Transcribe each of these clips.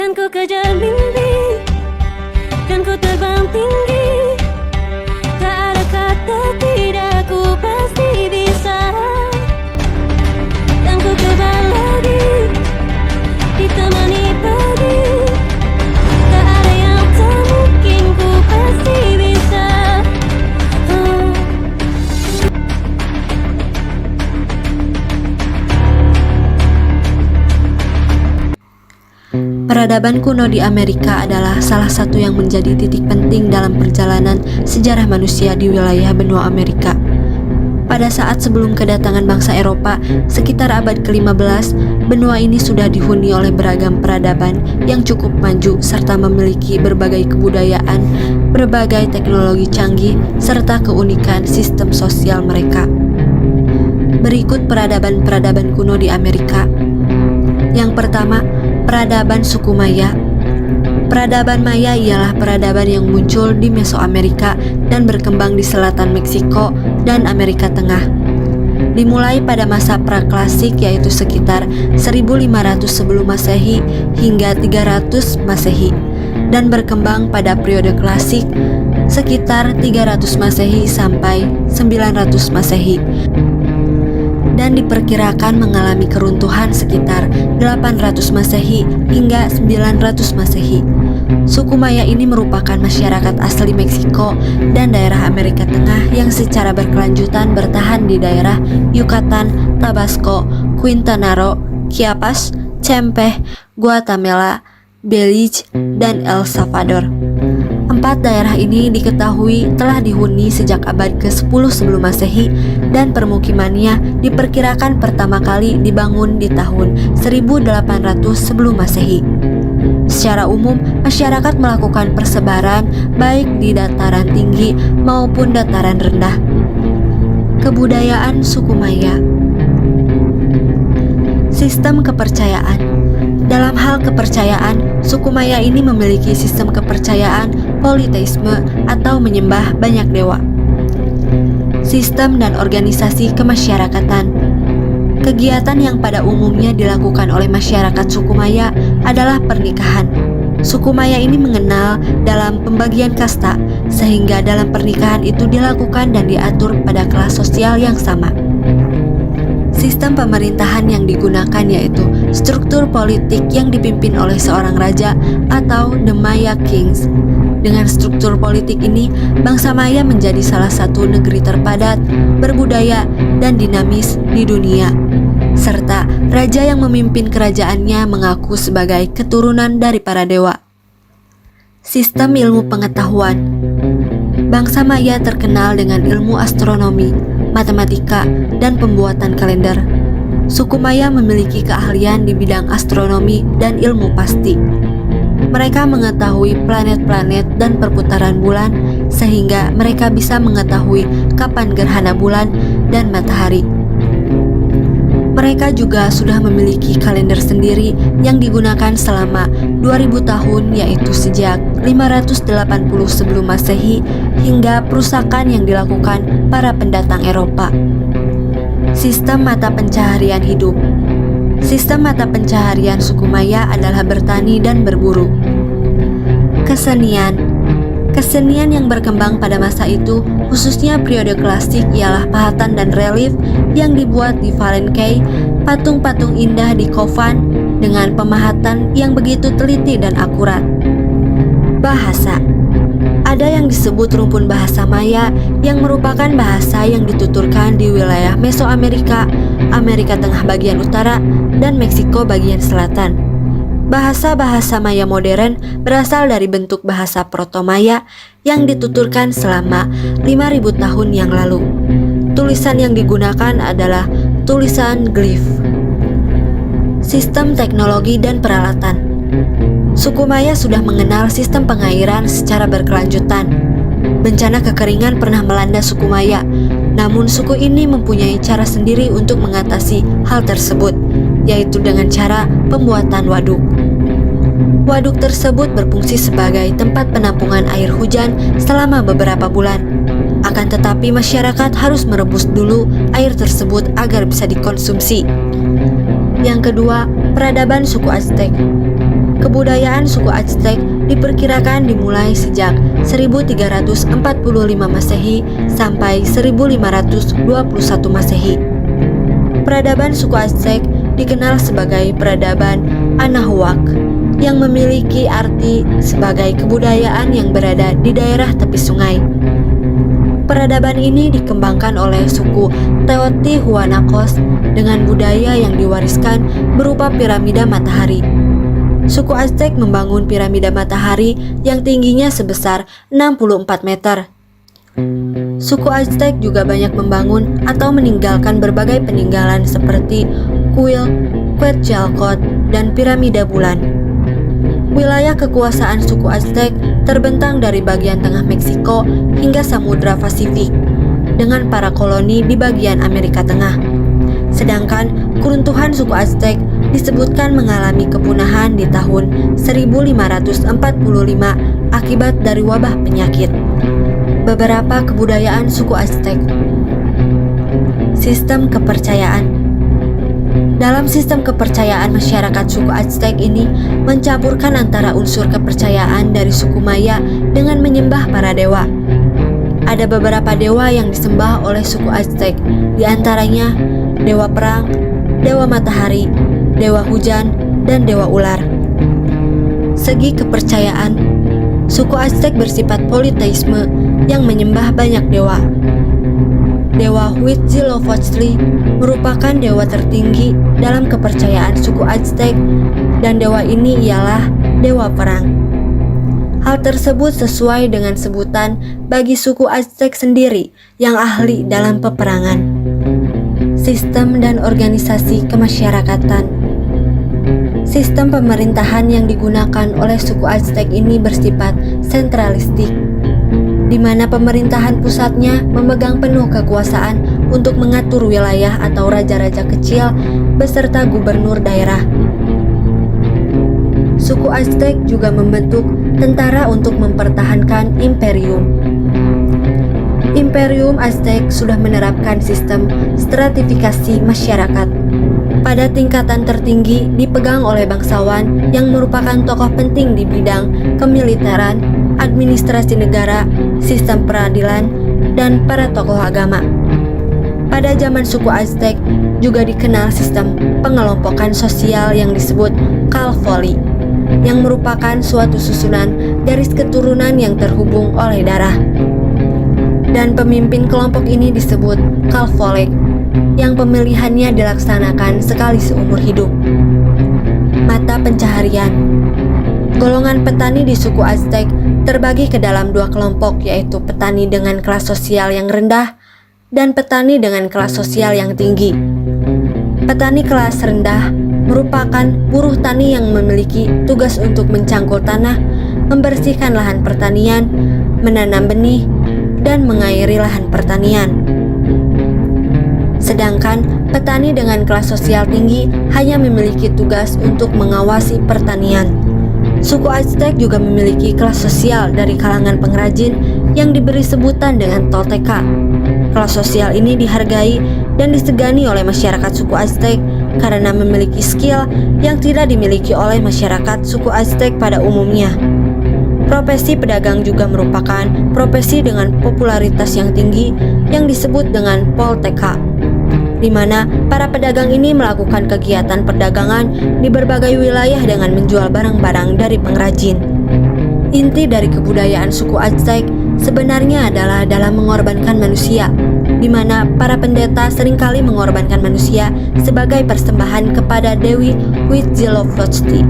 Kan ku kejar mimpi, kan ku terbang tinggi. Tak ada kata tidak, ku pasti bisa. Dan ku terbang lagi, ditemani pagi. Tak ada yang tak mungkin, ku pasti bisa. Peradaban kuno di Amerika adalah salah satu yang menjadi titik penting dalam perjalanan sejarah manusia di wilayah benua Amerika. Pada saat sebelum kedatangan bangsa Eropa, sekitar abad ke-15, benua ini sudah dihuni oleh beragam peradaban yang cukup maju serta memiliki berbagai kebudayaan, berbagai teknologi canggih, serta keunikan sistem sosial mereka. Berikut peradaban-peradaban kuno di Amerika. Yang pertama, peradaban suku Maya. Peradaban Maya ialah peradaban yang muncul di Mesoamerika dan berkembang di selatan Meksiko dan Amerika Tengah. Dimulai pada masa praklasik yaitu sekitar 1500 sebelum Masehi hingga 300 Masehi dan berkembang pada periode klasik sekitar 300 Masehi sampai 900 Masehi. Dan diperkirakan mengalami keruntuhan sekitar 800 Masehi hingga 900 Masehi. Suku Maya ini merupakan masyarakat asli Meksiko dan daerah Amerika Tengah yang secara berkelanjutan bertahan di daerah Yucatan, Tabasco, Quintana Roo, Chiapas, Chempeh, Guatemala, Belize, dan El Salvador. 4 daerah ini diketahui telah dihuni sejak abad ke-10 sebelum Masehi dan permukimannya diperkirakan pertama kali dibangun di tahun 1800 sebelum Masehi. Secara umum, masyarakat melakukan persebaran baik di dataran tinggi maupun dataran rendah. Kebudayaan suku Maya. Sistem kepercayaan. Dalam hal kepercayaan, suku Maya ini memiliki sistem kepercayaan politeisme atau menyembah banyak dewa. Sistem dan organisasi kemasyarakatan. Kegiatan yang pada umumnya dilakukan oleh masyarakat suku Maya adalah pernikahan. Suku Maya ini mengenal dalam pembagian kasta, sehingga dalam pernikahan itu dilakukan dan diatur pada kelas sosial yang sama. Sistem pemerintahan yang digunakan yaitu struktur politik yang dipimpin oleh seorang raja atau the Maya Kings. Dengan struktur politik ini, bangsa Maya menjadi salah satu negeri terpadat, berbudaya, dan dinamis di dunia. Serta raja yang memimpin kerajaannya mengaku sebagai keturunan dari para dewa. Sistem ilmu pengetahuan. Bangsa Maya terkenal dengan ilmu astronomi, matematika, dan pembuatan kalender. Suku Maya memiliki keahlian di bidang astronomi dan ilmu pasti. Mereka mengetahui planet-planet dan perputaran bulan, sehingga mereka bisa mengetahui kapan gerhana bulan dan matahari. Mereka juga sudah memiliki kalender sendiri yang digunakan selama 2000 tahun, yaitu sejak 580 sebelum Masehi hingga perusakan yang dilakukan para pendatang Eropa. Sistem mata pencaharian hidup. Sistem mata pencaharian suku Maya adalah bertani dan berburu. Kesenian. Kesenian yang berkembang pada masa itu, khususnya periode klasik, ialah pahatan dan relief yang dibuat di Valencia, patung-patung indah di Kovan dengan pemahatan yang begitu teliti dan akurat. Bahasa. Ada yang disebut rumpun bahasa Maya yang merupakan bahasa yang dituturkan di wilayah Mesoamerika, Amerika Tengah bagian utara, dan Meksiko bagian selatan. Bahasa-bahasa Maya modern berasal dari bentuk bahasa Proto-Maya yang dituturkan selama 5.000 tahun yang lalu. Tulisan yang digunakan adalah tulisan glif. Sistem teknologi dan peralatan. Suku Maya sudah mengenal sistem pengairan secara berkelanjutan. Bencana kekeringan pernah melanda suku Maya, namun suku ini mempunyai cara sendiri untuk mengatasi hal tersebut, yaitu dengan cara pembuatan waduk. Waduk tersebut berfungsi sebagai tempat penampungan air hujan selama beberapa bulan. Akan tetapi masyarakat harus merebus dulu air tersebut agar bisa dikonsumsi. Yang kedua, peradaban suku Aztec. Kebudayaan suku Aztec diperkirakan dimulai sejak 1345 Masehi sampai 1521 Masehi. Peradaban suku Aztec dikenal sebagai peradaban Anahuac yang memiliki arti sebagai kebudayaan yang berada di daerah tepi sungai. Peradaban ini dikembangkan oleh suku Teotihuanacos dengan budaya yang diwariskan berupa piramida matahari. Suku Aztec membangun piramida matahari yang tingginya sebesar 64 meter. Suku Aztec juga banyak membangun atau meninggalkan berbagai peninggalan seperti kuil, Quetzalcoatl, dan piramida bulan. Wilayah kekuasaan suku Aztec terbentang dari bagian tengah Meksiko hingga Samudra Pasifik, dengan para koloni di bagian Amerika Tengah. Sedangkan keruntuhan suku Aztec disebutkan mengalami kepunahan di tahun 1545 akibat dari wabah penyakit. Beberapa kebudayaan suku Aztec. Sistem kepercayaan. Dalam sistem kepercayaan masyarakat suku Aztec ini mencampurkan antara unsur kepercayaan dari suku Maya dengan menyembah para dewa. Ada beberapa dewa yang disembah oleh suku Aztec, di antaranya dewa perang, dewa matahari, dewa hujan, dan dewa ular. Segi kepercayaan, suku Aztec bersifat politeisme yang menyembah banyak dewa. Dewa Huitzilopochtli merupakan dewa tertinggi dalam kepercayaan suku Aztec, dan dewa ini ialah dewa perang. Hal tersebut sesuai dengan sebutan bagi suku Aztec sendiri yang ahli dalam peperangan. Sistem dan organisasi kemasyarakatan. Sistem pemerintahan yang digunakan oleh suku Aztec ini bersifat sentralistik, di mana pemerintahan pusatnya memegang penuh kekuasaan untuk mengatur wilayah atau raja-raja kecil beserta gubernur daerah. Suku Aztec juga membentuk tentara untuk mempertahankan imperium. Imperium Aztec sudah menerapkan sistem stratifikasi masyarakat. Pada tingkatan tertinggi dipegang oleh bangsawan yang merupakan tokoh penting di bidang kemiliteran, administrasi negara, sistem peradilan, dan para tokoh agama. Pada zaman suku Aztec juga dikenal sistem pengelompokan sosial yang disebut Calvoli, yang merupakan suatu susunan garis keturunan yang terhubung oleh darah. Dan pemimpin kelompok ini disebut Calvolek, yang pemilihannya dilaksanakan sekali seumur hidup. Mata pencaharian. Golongan petani di suku Aztec terbagi ke dalam dua kelompok, yaitu petani dengan kelas sosial yang rendah dan petani dengan kelas sosial yang tinggi. Petani kelas rendah merupakan buruh tani yang memiliki tugas untuk mencangkul tanah, membersihkan lahan pertanian, menanam benih, dan mengairi lahan pertanian. Sedangkan petani dengan kelas sosial tinggi hanya memiliki tugas untuk mengawasi pertanian. Suku Aztec juga memiliki kelas sosial dari kalangan pengrajin yang diberi sebutan dengan Tolteca. Kelas sosial ini dihargai dan disegani oleh masyarakat suku Aztec karena memiliki skill yang tidak dimiliki oleh masyarakat suku Aztec pada umumnya. Profesi pedagang juga merupakan profesi dengan popularitas yang tinggi yang disebut dengan Polteca, di mana para pedagang ini melakukan kegiatan perdagangan di berbagai wilayah dengan menjual barang-barang dari pengrajin. Inti dari kebudayaan suku Aztec sebenarnya adalah dalam mengorbankan manusia, di mana para pendeta seringkali mengorbankan manusia sebagai persembahan kepada Dewi Huitzilopochtli.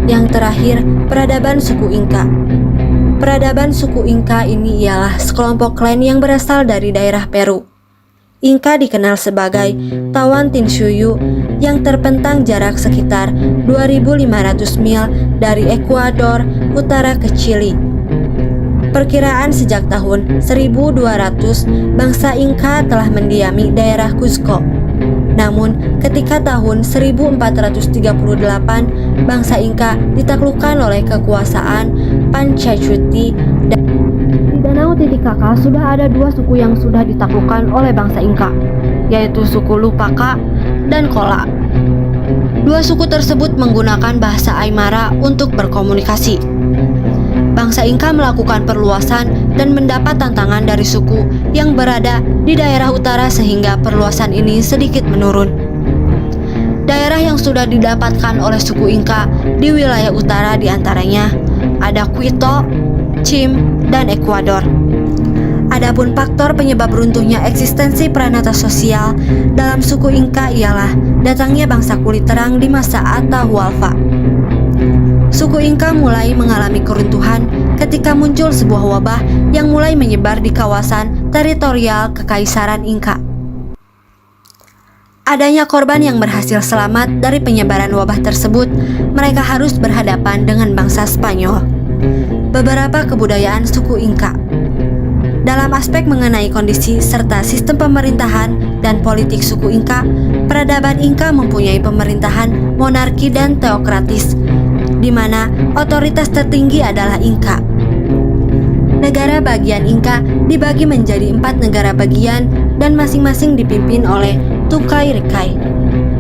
Yang terakhir, peradaban suku Inka. Peradaban suku Inka ini ialah sekelompok klan yang berasal dari daerah Peru. Inka dikenal sebagai Tawantinsuyu yang terpentang jarak sekitar 2.500 mil dari Ekuador utara ke Chili. Perkiraan sejak tahun 1200 bangsa Inka telah mendiami daerah Cusco. Namun ketika tahun 1438 bangsa Inka ditaklukkan oleh kekuasaan Pachacuti. Di Danau Titicaca sudah ada dua suku yang sudah ditaklukkan oleh bangsa Inka, yaitu suku Lupaca dan Kola. Dua suku tersebut menggunakan bahasa Aymara untuk berkomunikasi. Bangsa Inka melakukan perluasan dan mendapat tantangan dari suku yang berada di daerah utara sehingga perluasan ini sedikit menurun. Daerah yang sudah didapatkan oleh suku Inka di wilayah utara diantaranya ada Quito, Chim, dan Ekuador. Adapun faktor penyebab runtuhnya eksistensi pranata sosial dalam suku Inka ialah datangnya bangsa kulit terang di masa Atahualpa. Suku Inka mulai mengalami keruntuhan ketika muncul sebuah wabah yang mulai menyebar di kawasan teritorial Kekaisaran Inka. Adanya korban yang berhasil selamat dari penyebaran wabah tersebut, mereka harus berhadapan dengan bangsa Spanyol. Beberapa kebudayaan suku Inka. Dalam aspek mengenai kondisi serta sistem pemerintahan dan politik suku Inka, peradaban Inka mempunyai pemerintahan monarki dan teokratis, di mana otoritas tertinggi adalah Inka. Negara bagian Inka dibagi menjadi 4 negara bagian dan masing-masing dipimpin oleh Tukai Rekai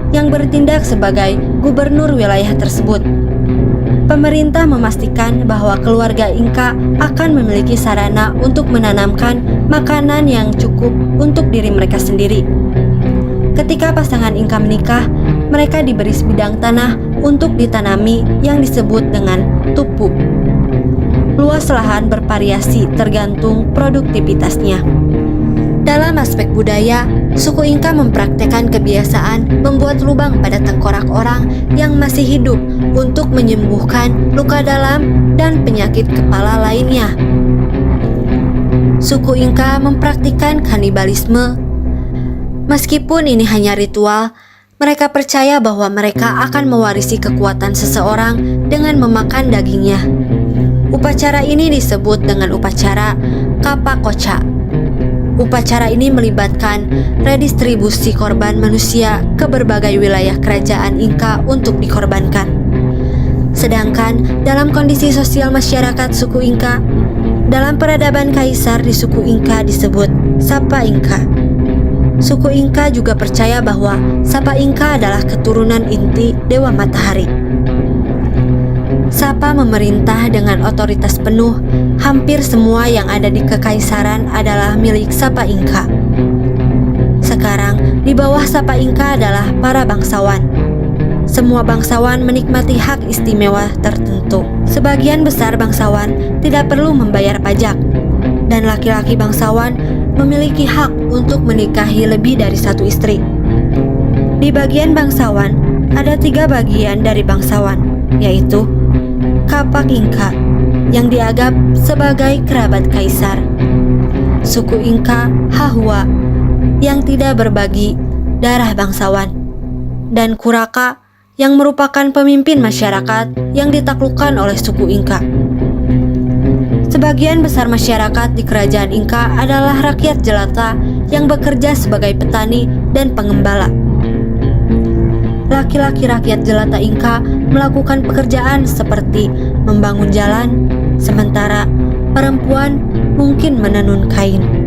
yang bertindak sebagai gubernur wilayah tersebut. Pemerintah memastikan bahwa keluarga Inka akan memiliki sarana untuk menanamkan makanan yang cukup untuk diri mereka sendiri. Ketika pasangan Inka menikah, mereka diberi sebidang tanah untuk ditanami yang disebut dengan tupu. Luas lahan bervariasi tergantung produktivitasnya. Dalam aspek budaya, suku Inka mempraktekkan kebiasaan membuat lubang pada tengkorak orang yang masih hidup untuk menyembuhkan luka dalam dan penyakit kepala lainnya. Suku Inka mempraktikkan kanibalisme. Meskipun ini hanya ritual, mereka percaya bahwa mereka akan mewarisi kekuatan seseorang dengan memakan dagingnya. Upacara ini disebut dengan upacara Kapakocha. Upacara ini melibatkan redistribusi korban manusia ke berbagai wilayah kerajaan Inka untuk dikorbankan. Sedangkan dalam kondisi sosial masyarakat suku Inka, dalam peradaban kaisar di suku Inka disebut Sapa Inka. Suku Inka juga percaya bahwa Sapa Inka adalah keturunan inti Dewa Matahari. Sapa memerintah dengan otoritas penuh. Hampir semua yang ada di kekaisaran adalah milik Sapa Inka. Sekarang, di bawah Sapa Inka adalah para bangsawan. Semua bangsawan menikmati hak istimewa tertentu. Sebagian besar bangsawan tidak perlu membayar pajak, dan laki-laki bangsawan memiliki hak untuk menikahi lebih dari satu istri. Di bagian bangsawan, ada 3 bagian dari bangsawan, yaitu Kapak Inka yang dianggap sebagai kerabat kaisar, suku Inka Hahua yang tidak berbagi darah bangsawan, dan Kuraka yang merupakan pemimpin masyarakat yang ditaklukkan oleh suku Inka. Sebagian besar masyarakat di kerajaan Inka adalah rakyat jelata yang bekerja sebagai petani dan pengembala. Laki-laki rakyat jelata Inka melakukan pekerjaan seperti membangun jalan, sementara perempuan mungkin menenun kain.